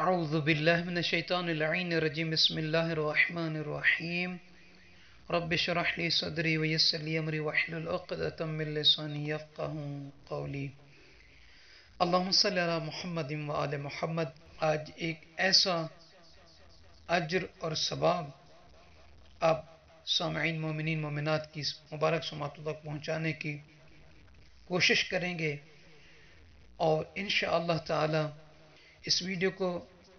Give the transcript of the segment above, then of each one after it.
أعوذ بالله من الشيطان اللعين الرجيم بسم الله الرحمن الرحيم رب اشرح لي صدري ويسر لي أمري واحلل عقدة من لساني يفقه قولي اللهم صل على محمد وآل محمد. آج ایک ایسا اجر اور ثواب آپ سامعین مومنین مومنات کی مبارک سماعتوں تک پہنچانے کی کوشش کریں گے اور انشاءاللہ تعالی اس ویڈیو کو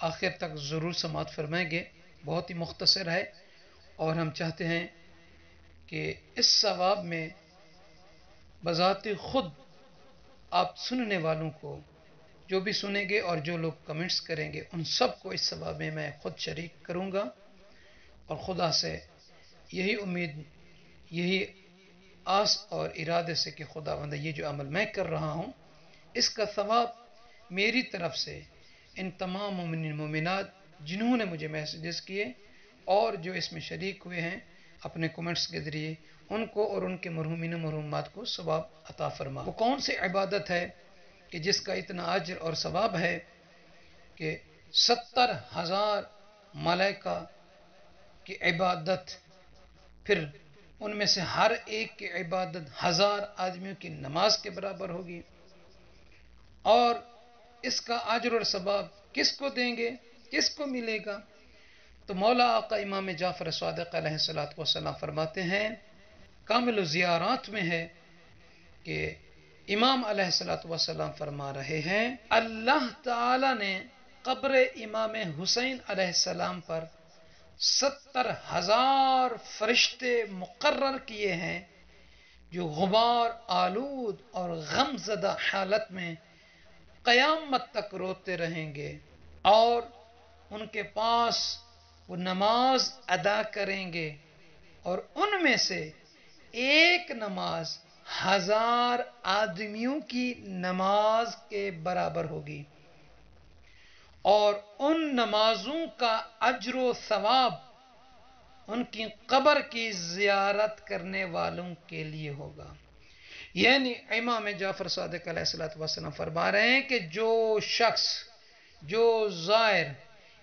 آخر تک ضرور سماعت فرمائیں گے. بہت ہی مختصر ہے اور ہم چاہتے ہیں کہ اس ثواب میں بذات خود آپ سننے والوں کو جو بھی سنیں گے اور جو لوگ کمنٹس کریں گے ان سب کو اس ثواب میں خود شریک کروں گا اور خدا سے یہی امید یہی آس اور ارادے سے کہ خداوند یہ جو عمل میں کر رہا ہوں اس کا ثواب میری طرف سے ان تمام مومنین مومنات جنہوں نے مجھے میسیجز کیے اور جو اس میں شریک ہوئے ہیں اپنے کومنٹس کے ذریعے ان کو اور ان کے مرحومین و مرحومات کو ثواب عطا فرما. وہ کون سی عبادت ہے کہ جس کا اتنا اجر اور ثواب ہے کہ 70,000 ملائکہ کی عبادت، پھر ان میں سے ہر ایک کی عبادت 1000 آدمیوں کی نماز کے برابر ہوگی. اور اس کا اجر اور ثواب کس کو دیں گے، کس کو ملے گا؟ تو مولا آقا امام جعفر صادق علیہ السلام فرماتے ہیں کامل الزیارات میں ہے کہ امام علیہ السلام فرما رہے ہیں اللہ تعالی نے قبر امام حسین علیہ السلام پر 70,000 فرشتے مقرر کیے ہیں جو غبار آلود اور غم زدہ حالت میں قیامت تک روتے رہیں گے اور ان کے پاس وہ نماز ادا کریں گے اور ان میں سے ایک نماز 1000 آدمیوں کی نماز کے برابر ہوگی اور ان نمازوں کا اجر و ثواب ان کی قبر کی زیارت کرنے والوں کے لیے ہوگا. یعنی امام جعفر صادق علیہ السلام فرما رہے ہیں کہ جو شخص جو زائر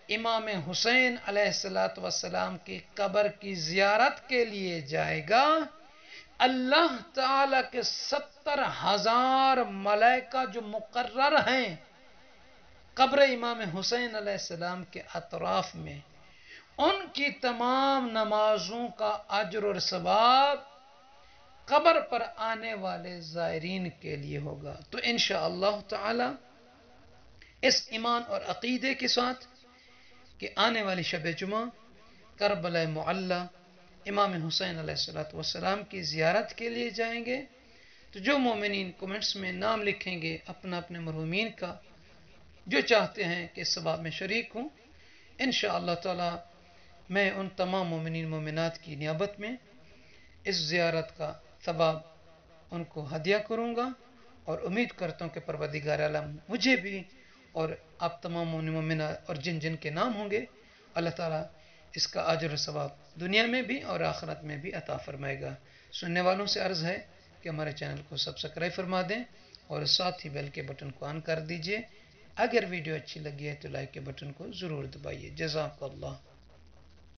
امام حسین علیہ السلام کی قبر کی زیارت کے لیے جائے گا اللہ تعالی کے 70,000 ملائکہ جو مقرر ہیں قبر امام حسین علیہ السلام کے اطراف میں ان کی تمام نمازوں کا اجر اور ثواب قبر پر آنے والے زائرین کے لیے ہوگا. تو انشاءاللہ تعالی اس ایمان اور عقیدے کے ساتھ کہ آنے والی شب جمعہ کربلا معلی امام حسین علیہ السلام کی زیارت کے لیے جائیں گے تو جو مومنین کومنٹس میں نام لکھیں گے اپنا اپنے مرحومین کا جو چاہتے ہیں کہ اس ثواب میں شریک ہوں انشاءاللہ تعالی میں ان تمام مومنین مومنات کی نیابت میں اس زیارت کا ثواب ان کو ہدیہ کروں گا اور امید کرتا ہوں کہ پروردگار عالم مجھے بھی اور آپ تمام مومنات اور جن جن کے نام ہوں گے اللہ تعالیٰ اس کا اجر و ثواب دنیا میں بھی اور آخرت میں بھی عطا فرمائے گا. سننے والوں سے عرض ہے کہ ہمارے چینل کو سبسکرائب فرما دیں اور ساتھ ہی بیل کے بٹن کو آن کر دیجئے. اگر ویڈیو اچھی لگی ہے تو لائک کے بٹن کو ضرور دبائیے. جزاک اللہ.